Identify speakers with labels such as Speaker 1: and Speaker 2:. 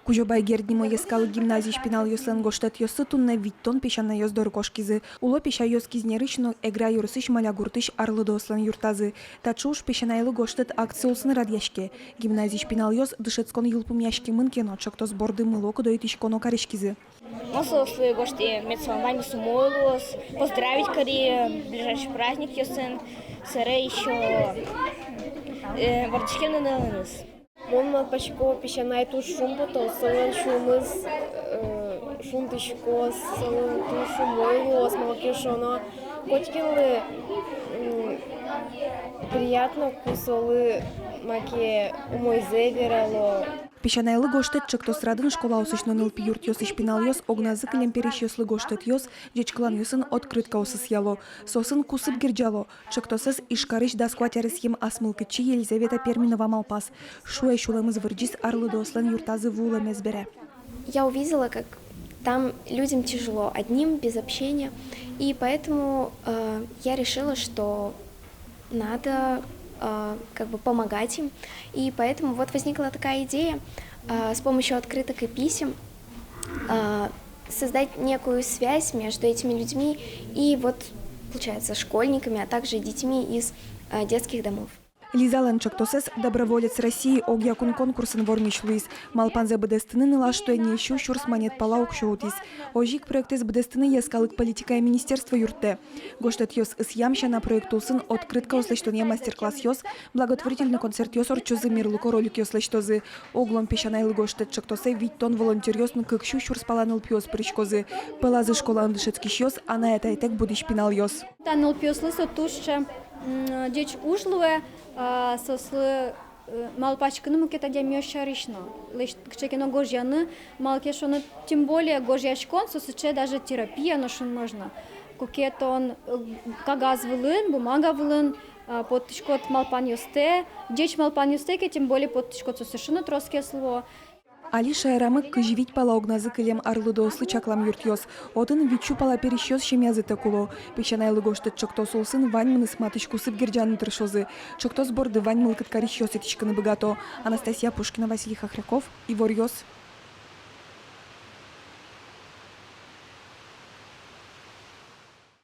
Speaker 1: Кужобай герднимо ескалы гимназий шпинал йослен гоштет йосы тунне виттон пешана йоздор кошкизы. Уло пеша йоскизнерычно эгра юрысыш маля гуртыш арлыды ослен юртазы. Тачуш пешанайлы гоштет акция улсын радяшке. Гимназий шпинал йос дышецкон юлпум яшки мынкено, чокто сборды мылоко дойтыш коно карешкизы.
Speaker 2: Маслослы гошти медсование сумойлос, поздравить кори ближайший праздник йосын, сыре еще вартишкемны нылыныз.
Speaker 3: Монман пачко пешанай туш шумбото, солон шумыз, шумтышко, солон тушу мойлос, малкешоно. Котькинлы приятно кусолы маке умойзе верало.
Speaker 1: Пешанайлы гоштет чокто срадын школа осычно нылпи юрт йос ишпинал йос огназы кылем переш йослы гоштет йос жечкылан йосын открытка осыс яло. Сосын кусып гирджало. Чоктосыз ишкарыш да скватярыс ем асмылкычи Елизавета Перминова малпас. Шуэ шулемыз вырджис арлы дослен юртазы вулы мезбере.
Speaker 4: Я увидела, как там людям тяжело, одним, без общения. И поэтому я решила, что надо помогать им. И поэтому вот возникла такая идея с помощью открыток и писем создать некую связь между этими людьми и вот, получается, школьниками, а также детьми из детских домов.
Speaker 1: Лиза Ленчоктосес, доброволец России, огьякун конкурсын ворнич Луис. Малпанзе бдестыны ныла, что не ищу шурс монет палаук шоутис. Ожик проект из бдестыны ескалык политика и министерство юрте. Гоштет йос с ямща на проект улсын открытка услештония мастер-класс йос, благотворительный концерт йос орчузы мирлыко ролик йос лештозы. Оглом пешанайлы гоштет чоктосе виттон волонтер йос ныкыкщу шурс паланыл пьос причкозы. Пелазы школа андышецкий йос, а на это айтек будешь пинал йос.
Speaker 5: Таныл пьослысы тушча деч ушлыве сослы малпачканы мукета мёшаришно. Лишь кчекино гожьяны малкешоны тем более гожьяшкон сосыче даже терапия ношен можно. Кукетон кагаз вылын, бумага вылын, подтишкот малпаньосте, деч малпаньосте, тем более подтишкот сосышны троске слово.
Speaker 1: Алиша эрамык кыживить пала огназы кылем арлы дослы чаклам юртьёс. Отын вичу пала перещёс шемязы такуло. Печанайлы гоштет чокто солсын вань мыныс матычку сып гирджаны тыршозы. Чокто сборды вань мылкыт карищёс этичканы богато. Анастасия Пушкина, Василий Хохряков, Ивор Йос.